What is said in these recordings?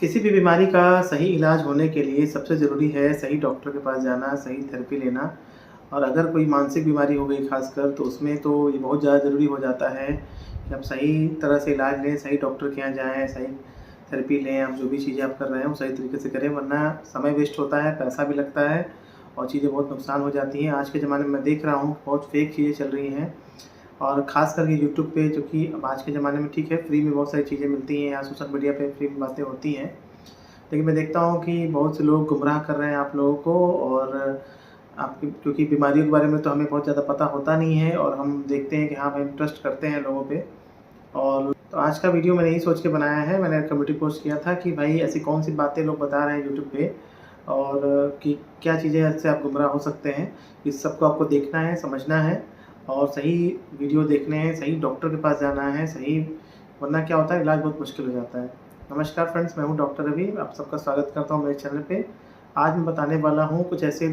किसी भी बीमारी का सही इलाज होने के लिए सबसे ज़रूरी है सही डॉक्टर के पास जाना, सही थेरेपी लेना। और अगर कोई मानसिक बीमारी हो गई ख़ासकर तो उसमें तो ये बहुत ज़्यादा ज़रूरी हो जाता है कि आप सही तरह से इलाज लें, सही डॉक्टर के यहाँ जाएँ, सही थेरेपी लें। आप जो भी चीज़ें आप कर रहे हैं वो सही तरीके से करें, वरना समय वेस्ट होता है, पैसा भी लगता है और चीज़ें बहुत नुकसान हो जाती हैं। आज के ज़माने में मैं देख रहा हूँ बहुत फ़ेक चीज़ें चल रही हैं और ख़ास करके यूट्यूब पे, जो कि अब आज के ज़माने में ठीक है फ्री में बहुत सारी चीज़ें मिलती हैं या सोशल मीडिया पे फ्री में बातें होती हैं। लेकिन मैं देखता हूँ कि बहुत से लोग गुमराह कर रहे हैं आप लोगों को। और आपकी क्योंकि बीमारियों के बारे में तो हमें बहुत ज़्यादा पता होता नहीं है और हम देखते हैं कि हाँ, हम ट्रस्ट करते हैं लोगों पे। और तो आज का वीडियो मैंने यही सोच के बनाया है, मैंने कम्युनिटी पोस्ट किया था कि भाई ऐसी कौन-सी बातें लोग बता रहे हैं यूट्यूब पे और कि क्या चीज़ें से आप गुमराह हो सकते हैं। इस सबको आपको देखना है, समझना है और सही वीडियो देखने हैं, सही डॉक्टर के पास जाना है, सही, वरना क्या होता है इलाज बहुत मुश्किल हो जाता है। नमस्कार फ्रेंड्स, मैं हूं डॉक्टर रवि, आप सबका स्वागत करता हूं मेरे चैनल पे। आज मैं बताने वाला हूं कुछ ऐसे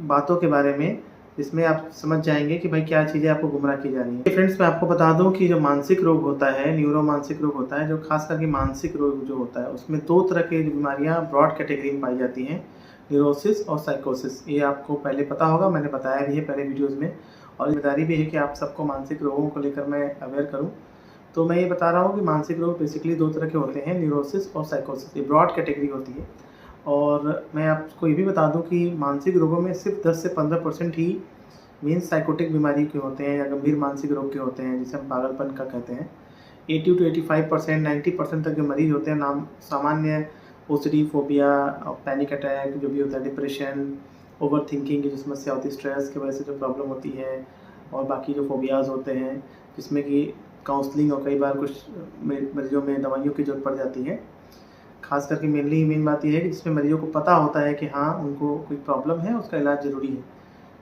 बातों के बारे में जिसमें आप समझ जाएँगे कि भाई क्या चीज़ें आपको गुमराह की जा रही हैं। फ्रेंड्स, मैं आपको बता दूँ कि जो मानसिक रोग होता है, न्यूरो मानसिक रोग होता है, जो ख़ास करके मानसिक रोग जो होता है, उसमें 2 तरह की बीमारियाँ ब्रॉड कैटेगरी में पाई जाती हैं, न्यूरोसिस और साइकोसिस। ये आपको पहले पता होगा, मैंने बताया भी है पहले वीडियोज़ में और ज़िम्मेदारी भी है कि आप सबको मानसिक रोगों को लेकर मैं अवेयर करूँ। तो मैं ये बता रहा हूँ कि मानसिक रोग बेसिकली 2 तरह के होते हैं, न्यूरोसिस और साइकोसिस। ये ब्रॉड कैटेगरी होती है। और मैं आपको ये भी बता दूँ कि मानसिक रोगों में सिर्फ 10 से 15% ही मीन्स साइकोटिक बीमारी के होते हैं या गंभीर मानसिक रोग के होते हैं, जिसे हम पागलपन का कहते हैं। 80 टू 85%, 90% तक जो मरीज़ होते हैं नाम सामान्य ओसीडी, फोबिया और पैनिक अटैक जो भी होता है, डिप्रेशन, ओवरथिंकिंग की जो समस्या होती है, स्ट्रेस की वजह से जो प्रॉब्लम होती है और बाकी जो फोबियाज़ होते हैं, जिसमें कि काउंसलिंग और कई बार कुछ मरीज़ों में दवाइयों की ज़रूरत पड़ जाती है। ख़ास करके मेन बात ये है कि जिसमें मरीज़ों को पता होता है कि हाँ, उनको कोई प्रॉब्लम है, उसका इलाज ज़रूरी है।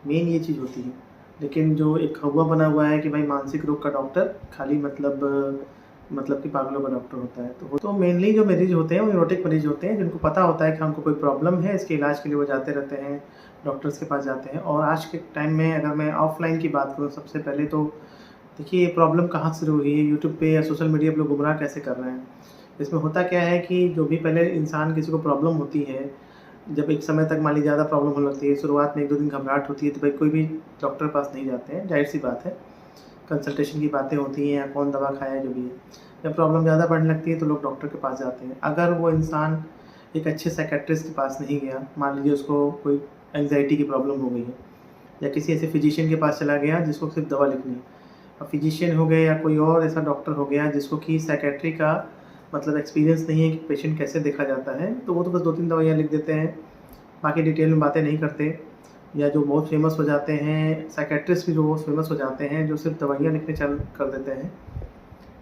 मेन ये चीज़ होती है। लेकिन जो एक हौवा बना हुआ है कि भाई मानसिक रोग का डॉक्टर खाली मतलब कि पागलों का डॉक्टर होता है। तो मेनली जो मरीज़ होते हैं वो न्यूरोटिक मरीज़ होते हैं, जिनको पता होता है कि हमको कोई प्रॉब्लम है, इसके इलाज के लिए वो जाते रहते हैं, डॉक्टर्स के पास जाते हैं। और आज के टाइम में अगर मैं ऑफ़लाइन की बात करूँ सबसे पहले, तो देखिए ये प्रॉब्लम कहाँ से शुरू हुई है, यूट्यूब पे या सोशल मीडिया पे लोग गुमराह कैसे कर रहे हैं। इसमें होता क्या है कि जो भी पहले इंसान किसी को प्रॉब्लम होती है, जब एक समय तक मान लीजिए ज़्यादा प्रॉब्लम होने लगती है, शुरुआत में 1-2 दिन घबराहट होती है, तो भाई कोई भी डॉक्टर के पास नहीं जाते हैं, ज़ाहिर-सी बात है। कंसल्टेशन की बातें होती हैं या कौन दवा खाया, जो भी है। जब प्रॉब्लम ज़्यादा बढ़ने लगती है तो लोग डॉक्टर के पास जाते हैं। अगर वो इंसान एक अच्छे साइकियाट्रिस्ट के पास नहीं गया, मान लीजिए उसको कोई एंग्ज़ायटी की प्रॉब्लम हो गई है या किसी ऐसे फिजिशियन के पास चला गया जिसको सिर्फ़ दवा लिखनी है। अब फिजिशियन हो गए या कोई और ऐसा डॉक्टर हो गया जिसको कि साइकियाट्री का मतलब एक्सपीरियंस नहीं है कि पेशेंट कैसे देखा जाता है, तो वो तो बस 2-3 दवाइयाँ लिख देते हैं, बाकी डिटेल में बातें नहीं करते। या जो बहुत फेमस हो जाते हैं साइकियाट्रिस्ट भी, जो बहुत फेमस हो जाते हैं, जो सिर्फ दवाइयाँ लिखने चल कर देते हैं,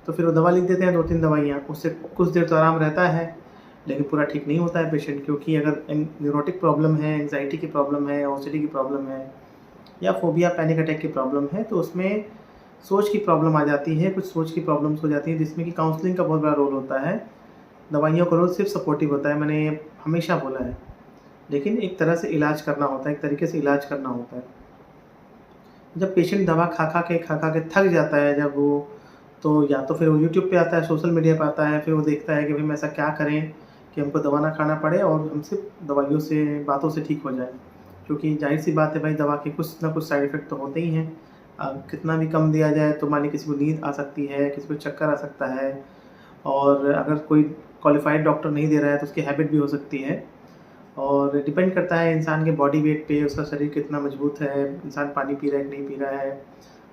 तो फिर वो दवा लिख देते हैं 2-3 दवाइयाँ, उससे कुछ देर तो आराम रहता है, लेकिन पूरा ठीक नहीं होता है पेशेंट। क्योंकि अगर न्यूरोटिक प्रॉब्लम है, एंग्जाइटी की प्रॉब्लम है, ओसीडी की प्रॉब्लम है या फोबिया पैनिक अटैक की प्रॉब्लम है, तो उसमें सोच की प्रॉब्लम आ जाती है, कुछ सोच की प्रॉब्लम्स हो जाती हैं, जिसमें कि काउंसलिंग का बहुत बड़ा रोल होता है। दवाइयों का रोल सिर्फ सपोर्टिव होता है, मैंने ये हमेशा बोला है। लेकिन एक तरह से इलाज करना होता है, एक तरीके से इलाज करना होता है। जब पेशेंट दवा खा खा के थक जाता है जब वो, तो या तो फिर वो यूट्यूब पे आता है, सोशल मीडिया पे आता है, फिर वो देखता है कि भाई हम ऐसा क्या करें कि हमको दवा ना खाना पड़े और हम सिर्फ दवाइयों से, बातों से ठीक हो जाएँ। क्योंकि ज़ाहिर-सी बात है भाई, दवा के कुछ ना कुछ साइड इफ़ेक्ट तो होते ही हैं। कितना भी कम दिया जाए तो मान लीजिए किसी को नींद आ सकती है, किसी को चक्कर आ सकता है और अगर कोई क्वालिफ़ाइड डॉक्टर नहीं दे रहा है तो उसकी हैबिट भी हो सकती है। और डिपेंड करता है इंसान के बॉडी वेट पे, उसका शरीर कितना मजबूत है, इंसान पानी पी रहा है कि नहीं पी रहा है,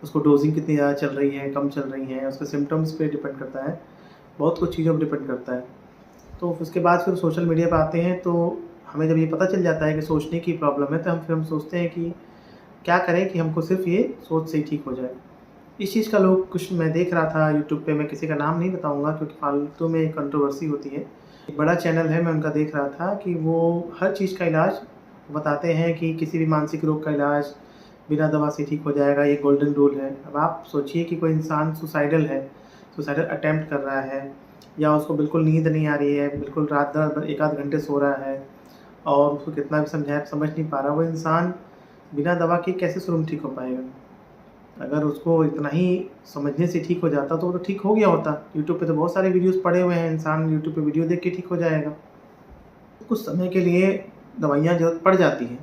उसको डोज़िंग कितनी ज़्यादा चल रही है, कम चल रही है, उसके सिम्पटम्स पे डिपेंड करता है, बहुत कुछ चीज़ों पे डिपेंड करता है। तो उसके बाद फिर सोशल मीडिया पे आते हैं, तो हमें जब ये पता चल जाता है कि सोचने की प्रॉब्लम है, तो हम सोचते हैं कि क्या करें कि हमको सिर्फ़ ये सोच से ही ठीक हो जाए। इस चीज़ का लोग कुछ मैं देख रहा था यूट्यूब पे, मैं किसी का नाम नहीं बताऊँगा क्योंकि फालतू में कंट्रोवर्सी होती है। एक बड़ा चैनल है, मैं उनका देख रहा था कि वो हर चीज़ का इलाज बताते हैं कि किसी भी मानसिक रोग का इलाज बिना दवा से ठीक हो जाएगा, ये गोल्डन रूल है। अब आप सोचिए कि कोई इंसान सुसाइडल है, सुसाइडल अटेम्प्ट कर रहा है या उसको बिल्कुल नींद नहीं आ रही है, बिल्कुल रात भर 1 आध घंटे सो रहा है और उसको कितना भी समझाएँ समझ नहीं पा रहा, वो इंसान बिना दवा के कैसे शुरू में ठीक हो पाएगा? अगर उसको इतना ही समझने से ठीक हो जाता तो वो तो ठीक हो गया होता। यूट्यूब पे तो बहुत सारे वीडियोज़ पड़े हुए हैं, इंसान यूट्यूब पे वीडियो देख के ठीक हो जाएगा। कुछ समय के लिए दवाइयाँ ज़रूरत पड़ जाती हैं।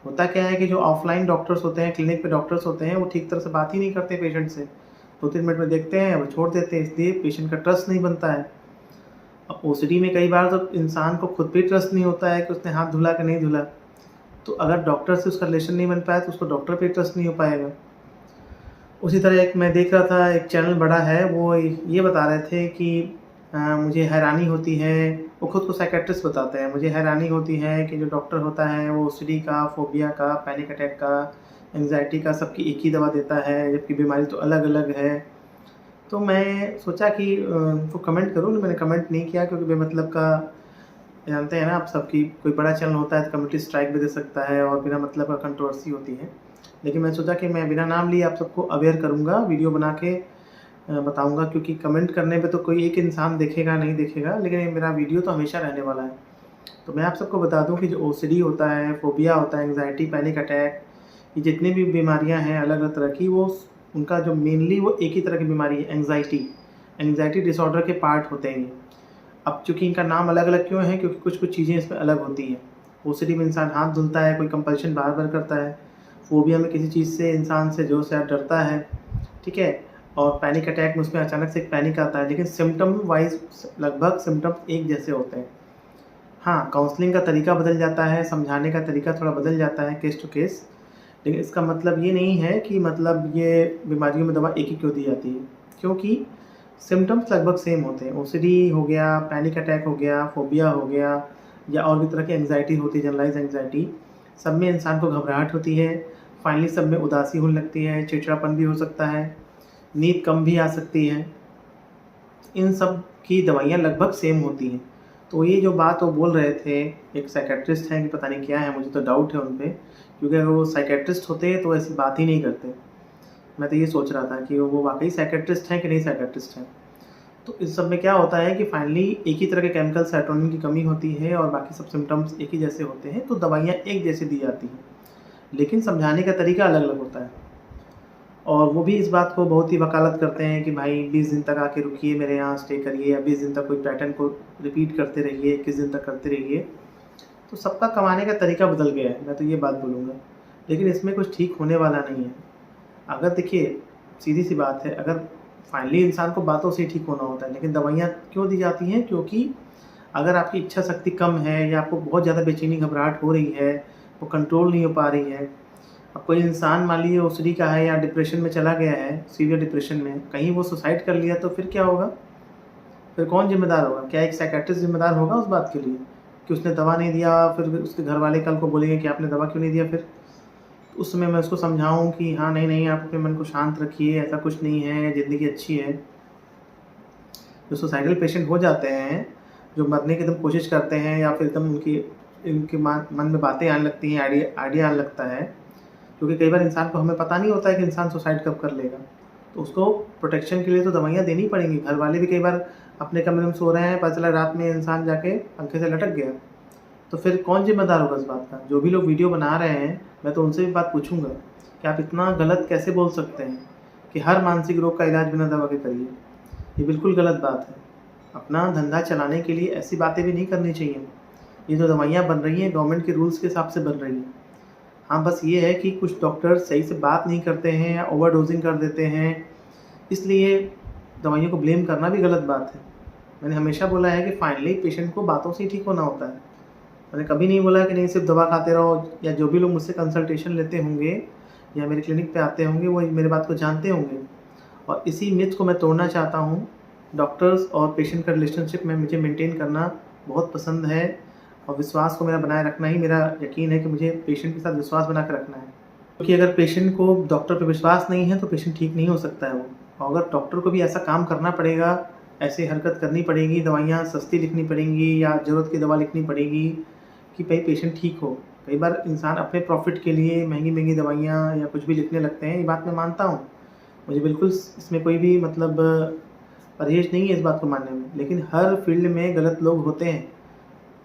होता क्या है कि जो ऑफ़लाइन डॉक्टर्स होते हैं, क्लिनिक पे डॉक्टर्स होते हैं, वो ठीक तरह से बात ही नहीं करते पेशेंट से। 2-3 मिनट में देखते हैं, वो छोड़ देते हैं, इसलिए पेशेंट का ट्रस्ट नहीं बनता है। अब ओसीडी में कई बार तो इंसान को खुद पे ट्रस्ट नहीं होता है कि उसने हाथ धुला कि नहीं धुला। तो अगर डॉक्टर से उसका रिलेशन नहीं बन पाया तो उसको डॉक्टर पे ट्रस्ट नहीं हो पाएगा। उसी तरह एक मैं देख रहा था, एक चैनल बड़ा है, वो ये बता रहे थे कि मुझे हैरानी होती है, वो खुद को साइकियाट्रिस्ट बताते हैं, मुझे हैरानी होती है कि जो डॉक्टर होता है वो ओसीडी का, फ़ोबिया का, पैनिक अटैक का, एंग्ज़ायटी का सबकी एक ही दवा देता है, जबकि बीमारी तो अलग-अलग है। तो मैं सोचा कि उनको कमेंट करूँ, मैंने कमेंट नहीं किया क्योंकि बेमतलब का जानते हैं ना आप सब कि कोई बड़ा चैनल होता है तो कम्युनिटी स्ट्राइक भी दे सकता है और बिना मतलब का कंट्रोवर्सी होती है। लेकिन मैं सोचा कि मैं बिना नाम लिए आप सबको अवेयर करूँगा, वीडियो बना के बताऊँगा, क्योंकि कमेंट करने पे तो कोई एक इंसान देखेगा नहीं देखेगा, लेकिन ये मेरा वीडियो तो हमेशा रहने वाला है। तो मैं आप सबको बता दूँ कि जो ओसीडी होता है, फ़ोबिया होता है, एंग्ज़ायटी, पैनिक अटैक, ये जितनी भी बीमारियाँ हैं अलग-अलग तरह की, वो उनका जो मेनली वो एक ही तरह की बीमारी है, एंग्ज़ायटी। एंग्ज़ायटी डिसऑर्डर के पार्ट होते हैं ये। अब चूँकि इनका नाम अलग-अलग क्यों है, क्योंकि कुछ-कुछ चीज़ें इसमें अलग होती हैं। ओसीडी में इंसान हाथ धुलता है, कोई कंपल्शन बार-बार करता है। फ़ोबिया में किसी चीज़ से इंसान से ज़ोर से डरता है, ठीक है? और पैनिक अटैक में उसमें अचानक से एक पैनिक आता है, लेकिन सिम्पटम वाइज़ लगभग सिम्पटम्स एक जैसे होते हैं। हाँ, काउंसलिंग का तरीका बदल जाता है, समझाने का तरीका थोड़ा बदल जाता है केस टू केस, लेकिन इसका मतलब ये नहीं है कि मतलब ये बीमारियों में दवा एक ही क्यों दी जाती है, क्योंकि सिम्पटम्स लगभग सेम होते हैं। ओसीडी हो गया, पैनिक अटैक हो गया, फ़ोबिया हो गया, या और भी तरह की एंग्ज़ायटी होती है, जनरलाइज़ एंग्ज़ायटी, सब में इंसान को घबराहट होती है, फाइनली सब में उदासी होने लगती है, चिड़चिड़ापन भी हो सकता है, नींद कम भी आ सकती है। इन सब की दवाइयाँ लगभग सेम होती हैं। तो ये जो बात वो बोल रहे थे, एक साइकियाट्रिस्ट हैं कि पता नहीं क्या है, मुझे तो डाउट है उन पे, क्योंकि अगर वो साइकियाट्रिस्ट होते तो ऐसी बात ही नहीं करते। मैं तो ये सोच रहा था कि वो वाक़ई साइकियाट्रिस्ट हैं कि नहीं साइकियाट्रिस्ट हैं। तो इस सब में क्या होता है कि फाइनली एक ही तरह के केमिकल सेरोटोनिन की कमी होती है और बाकी सब सिम्पटम्स एक ही जैसे होते हैं, तो दवाइयाँ एक जैसी दी जाती हैं, लेकिन समझाने का तरीका अलग-अलग होता है। और वो भी इस बात को बहुत ही वकालत करते हैं कि भाई 20 दिन तक आके रुकिए, मेरे यहाँ स्टे करिए, या 20 दिन तक कोई पैटर्न को रिपीट करते रहिए, 21 दिन तक करते रहिए। तो सबका कमाने का तरीका बदल गया है, मैं तो ये बात बोलूँगा। लेकिन इसमें कुछ ठीक होने वाला नहीं है। अगर देखिए, सीधी-सी बात है, अगर फाइनली इंसान को बातों से ही ठीक होना होता है, लेकिन दवाइयाँ क्यों दी जाती हैं? क्योंकि अगर आपकी इच्छा शक्ति कम है या आपको बहुत ज़्यादा बेचैनी, घबराहट हो रही है, वो कंट्रोल नहीं हो पा रही है। अब कोई इंसान मान लीजिए ओसीडी का है या डिप्रेशन में चला गया है, सीवियर डिप्रेशन में, कहीं वो सुसाइड कर लिया तो फिर क्या होगा? फिर कौन ज़िम्मेदार होगा? क्या एक साइकियाट्रिस्ट ज़िम्मेदार होगा उस बात के लिए कि उसने दवा नहीं दिया, फिर उसके घरवाले कल को बोलेंगे कि आपने दवा क्यों नहीं दिया फिर? उस समय मैं उसको समझाऊँ कि हाँ, नहीं, आप अपने मन को शांत रखिए, ऐसा कुछ नहीं है, ज़िंदगी अच्छी है। जो सुसाइडल पेशेंट हो जाते हैं, जो मरने की एकदम कोशिश करते हैं या फिर एकदम इनके मन में बातें आने लगती हैं, आइडिया आने लगता है, क्योंकि कई बार इंसान को हमें पता नहीं होता है कि इंसान सुसाइड कब कर लेगा। तो उसको प्रोटेक्शन के लिए तो दवाइयाँ देनी पड़ेंगी। घर वाले भी कई बार अपने कमरे में सो रहे हैं, पता चला रात में इंसान जाके पंखे से लटक गया, तो फिर कौन ज़िम्मेदार होगा इस बात का? जो भी लोग वीडियो बना रहे हैं, मैं तो उनसे भी बात पूछूँगा कि आप इतना गलत कैसे बोल सकते हैं कि हर मानसिक रोग का इलाज बिना दवा के करिए। ये बिल्कुल गलत बात है। अपना धंधा चलाने के लिए ऐसी बातें भी नहीं करनी चाहिए। ये जो दवाइयाँ बन रही हैं, गवर्नमेंट के रूल्स के हिसाब से बन रही हैं। हाँ, बस ये है कि कुछ डॉक्टर सही से बात नहीं करते हैं या ओवरडोज़िंग कर देते हैं, इसलिए दवाइयों को ब्लेम करना भी गलत बात है। मैंने हमेशा बोला है कि फाइनली पेशेंट को बातों से ही ठीक होना होता है। मैंने कभी नहीं बोला कि नहीं सिर्फ दवा खाते रहो, या जो भी लोग मुझसे कंसल्टेशन लेते होंगे या मेरे क्लिनिक पे आते होंगे वो मेरे बात को जानते होंगे। और इसी मिथ को मैं तोड़ना चाहता हूँ। डॉक्टर्स और पेशेंट का रिलेशनशिप में मुझे मेंटेन करना बहुत पसंद है, और विश्वास को मेरा बनाए रखना ही मेरा यकीन है कि मुझे पेशेंट के साथ विश्वास बना कर रखना है। क्योंकि अगर पेशेंट को डॉक्टर पे विश्वास नहीं है तो पेशेंट ठीक नहीं हो सकता है वो। और अगर डॉक्टर को भी ऐसा काम करना पड़ेगा, ऐसी हरकत करनी पड़ेगी, दवाइयाँ सस्ती लिखनी पड़ेंगी या ज़रूरत की दवा लिखनी पड़ेगी कि भाई पेशेंट ठीक हो। कई बार इंसान अपने प्रॉफ़िट के लिए महंगी-महंगी दवाइयाँ या कुछ भी लिखने लगते हैं, ये बात मैं मानता हूँ। मुझे बिल्कुल इसमें कोई भी मतलब परहेज़ नहीं है इस बात को मानने में, लेकिन हर फ़ील्ड में गलत लोग होते हैं।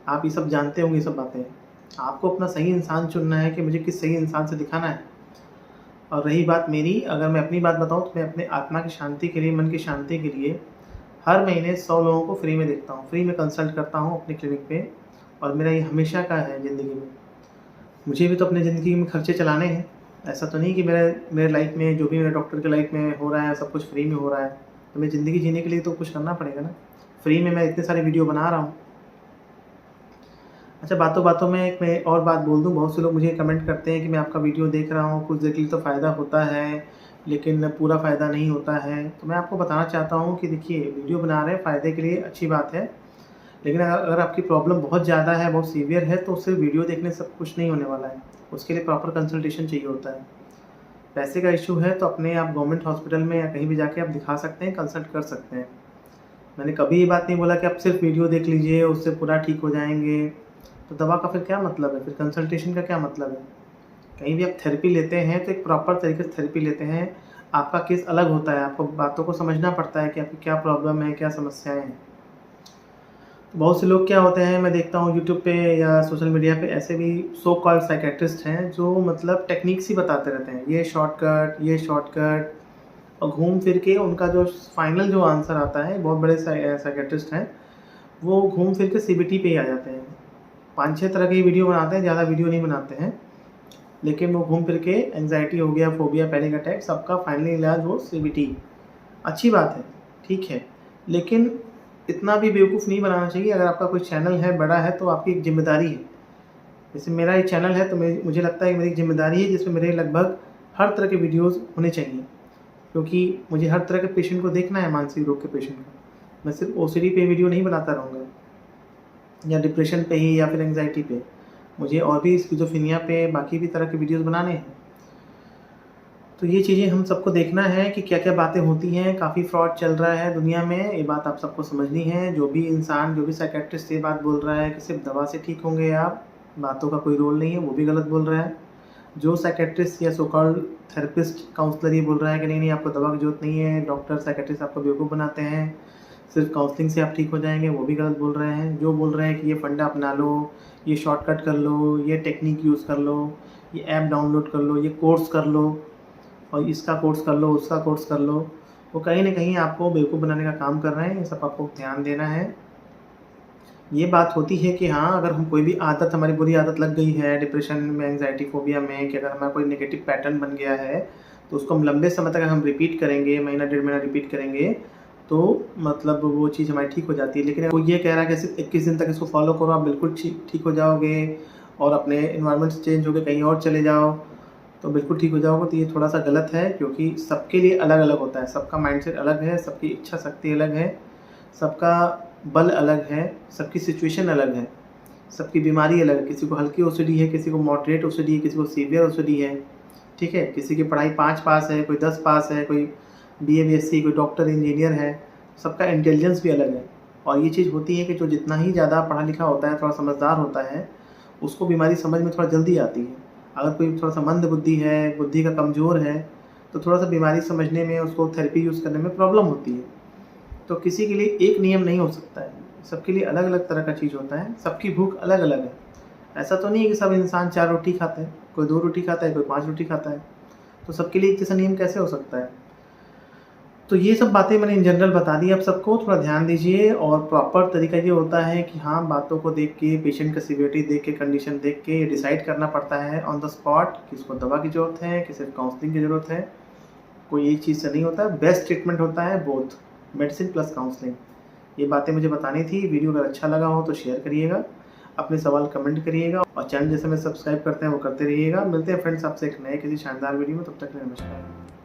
आप ये सब जानते होंगे ये सब बातें। आपको अपना सही इंसान चुनना है कि मुझे किस सही इंसान से दिखाना है। और रही बात मेरी, अगर मैं अपनी बात बताऊँ तो मैं अपने आत्मा की शांति के लिए, मन की शांति के लिए हर महीने 100 लोगों को फ्री में देखता हूँ, फ्री में कंसल्ट करता हूँ अपने क्लिनिक पे। और मेरा ये हमेशा का है ज़िंदगी में। मुझे भी तो अपनी ज़िंदगी में खर्चे चलाने हैं। ऐसा तो नहीं कि मेरे लाइफ में जो भी मेरे डॉक्टर के लाइफ में हो रहा है सब कुछ फ्री में हो रहा है। तो मैं ज़िंदगी जीने के लिए तो कुछ करना पड़ेगा ना। फ्री में मैं इतने सारे वीडियो बना रहा हूँ। अच्छा, बातों-बातों में एक मैं और बात बोल दूँ, बहुत से लोग मुझे कमेंट करते हैं कि मैं आपका वीडियो देख रहा हूँ, कुछ देर के लिए तो फ़ायदा होता है, लेकिन पूरा फ़ायदा नहीं होता है। तो मैं आपको बताना चाहता हूँ कि देखिए, वीडियो बना रहे हैं फ़ायदे के लिए, अच्छी बात है। लेकिन अगर आपकी प्रॉब्लम बहुत ज़्यादा है, बहुत सीवियर है, तो सिर्फ वीडियो देखने से सब कुछ नहीं होने वाला है। उसके लिए प्रॉपर कंसल्टेशन चाहिए होता है। पैसे का इश्यू है तो अपने आप गवर्नमेंट हॉस्पिटल में या कहीं भी जाके आप दिखा सकते हैं, कंसल्ट कर सकते हैं। मैंने कभी ये बात नहीं बोला कि आप सिर्फ वीडियो देख लीजिए, उससे पूरा ठीक हो जाएँगे। तो दवा का फिर क्या मतलब है? फिर कंसल्टेशन का क्या मतलब है? कहीं भी आप थेरेपी लेते हैं तो एक प्रॉपर तरीके से थेरेपी लेते हैं। आपका केस अलग होता है, आपको बातों को समझना पड़ता है कि आपकी क्या प्रॉब्लम है, क्या समस्याएँ हैं। बहुत से लोग क्या होते हैं, मैं देखता हूँ यूट्यूब पे या सोशल मीडिया पे ऐसे भी सो कॉल्ड साइकियाट्रिस्ट हैं जो मतलब टेक्निक्स ही बताते रहते हैं, ये शॉर्टकट, और घूम फिर के उनका जो फाइनल जो आंसर आता है, बहुत बड़े साइकियाट्रिस्ट हैं, वो घूम फिर के सीबीटी पे ही आ जाते हैं। 5-6 तरह की वीडियो बनाते हैं, ज़्यादा वीडियो नहीं बनाते हैं, लेकिन वो घूम फिर के एंग्जायटी हो गया, फोबिया, पैनिक अटैक, सबका फाइनली इलाज वो सीबीटी। अच्छी बात है, ठीक है, लेकिन इतना भी बेवकूफ़ नहीं बनाना चाहिए। अगर आपका कोई चैनल है, बड़ा है, तो आपकी एक ज़िम्मेदारी है। जैसे मेरा एक चैनल है तो मुझे लगता है कि मेरी एक ज़िम्मेदारी है जिसमें मेरे लगभग हर तरह के वीडियोज़ होने चाहिए, क्योंकि मुझे हर तरह के पेशेंट को देखना है, मानसिक रोग के पेशेंट को। मैं सिर्फ ओसीडी पे वीडियो नहीं बनाता रहूँगा, या डिप्रेशन पे ही, या फिर एंग्जायटी पे। मुझे और भी स्किज़ोफ्रेनिया पे, बाकी भी तरह के वीडियोज़ बनाने हैं। तो ये चीज़ें हम सबको देखना है कि क्या-क्या बातें होती हैं। काफ़ी फ्रॉड चल रहा है दुनिया में, ये बात आप सबको समझनी है। जो भी इंसान, जो भी साइकियाट्रिस्ट ये बात बोल रहा है कि सिर्फ दवा से ठीक होंगे आप, बातों का कोई रोल नहीं है, वो भी गलत बोल रहा है। जो साइकियाट्रिस्ट या सो कॉल्ड थेरेपिस्ट, काउंसलर ये बोल रहा है कि नहीं आपको दवा की ज़रूरत नहीं है, डॉक्टर, साइकियाट्रिस्ट आपको बेवकूफ़ बनाते हैं, सिर्फ काउंसलिंग से आप ठीक हो जाएँगे, वो भी गलत बोल रहे हैं। जो बोल रहे हैं कि ये फंडा अपना लो, ये शॉर्टकट कर लो, ये टेक्नीक यूज़ कर लो, ये ऐप डाउनलोड कर लो, ये कोर्स कर लो, और इसका कोर्स कर लो, उसका कोर्स कर लो, वो कहीं न कहीं आपको बेवकूफ़ बनाने का काम कर रहे हैं। ये सब आपको ध्यान देना है। ये बात होती है कि हाँ, अगर हम कोई भी आदत, हमारी बुरी आदत लग गई है डिप्रेशन में, एंग्जायटी, फ़ोबिया में, कि अगर हमारा कोई नेगेटिव पैटर्न बन गया है, तो उसको हम लंबे समय तक अगर हम रिपीट करेंगे, महीना, डेढ़ महीना रिपीट करेंगे, तो मतलब वो चीज़ हमारी ठीक हो जाती है। लेकिन कोई ये कह रहा है कि सिर्फ़ 21 दिन तक इसको फ़ॉलो करो, आप बिल्कुल ठीक हो जाओगे, और अपने एनवायरनमेंट से चेंज होके कहीं और चले जाओ, तो बिल्कुल ठीक हो जाओगे, तो ये थोड़ा-सा गलत है, क्योंकि सबके लिए अलग-अलग होता है, सबका माइंडसेट अलग है, सबकी इच्छा शक्ति अलग है, सबका बल अलग है, सबकी सिचुएशन अलग है, सबकी बीमारी अलग है। किसी को हल्की ओसीडी है, किसी को मॉडरेट ओसीडी है, किसी को सीवियर ओसीडी है, ठीक है? किसी की पढ़ाई 5 पास है, कोई 10 पास है, कोई बीए, बीएससी, कोई डॉक्टर, इंजीनियर है, सबका इंटेलिजेंस भी अलग है। और ये चीज़ होती है कि जो जितना ही ज़्यादा पढ़ा लिखा होता है, थोड़ा समझदार होता है, उसको बीमारी समझ में थोड़ा जल्दी आती है। अगर कोई थोड़ा-सा मंद बुद्धि है, बुद्धि का कमज़ोर है, तो थोड़ा-सा बीमारी समझने में, उसको थेरेपी यूज़ करने में प्रॉब्लम होती है। तो किसी के लिए एक नियम नहीं हो सकता है, सबके लिए अलग-अलग तरह का चीज़ होता है, सबकी भूख अलग-अलग है। ऐसा तो नहीं है कि सब इंसान 4 रोटी खाते हैं, कोई 2 रोटी खाता है, कोई 5 रोटी खाता है, तो सबके लिए एक जैसा नियम कैसे हो सकता है? तो ये सब बातें मैंने इन जनरल बता दी आप सबको, थोड़ा ध्यान दीजिए। और प्रॉपर तरीका ये होता है कि हाँ, बातों को देख के, पेशेंट का सीवियरिटी देख के, कंडीशन देख के ये डिसाइड करना पड़ता है ऑन द स्पॉट कि इसको दवा की ज़रूरत है, कि सिर्फ काउंसलिंग की ज़रूरत है। कोई एक चीज़ से नहीं होता, बेस्ट ट्रीटमेंट होता है बोथ, मेडिसिन प्लस काउंसलिंग। ये बातें मुझे बतानी थी। वीडियो अगर अच्छा लगा हो तो शेयर करिएगा, अपने सवाल कमेंट करिएगा, और चैनल जैसे में सब्सक्राइब करते हैं वो करते रहिएगा। मिलते हैं फ्रेंड्स आपसे एक नए किसी शानदार वीडियो में, तब तक के लिए नमस्कार।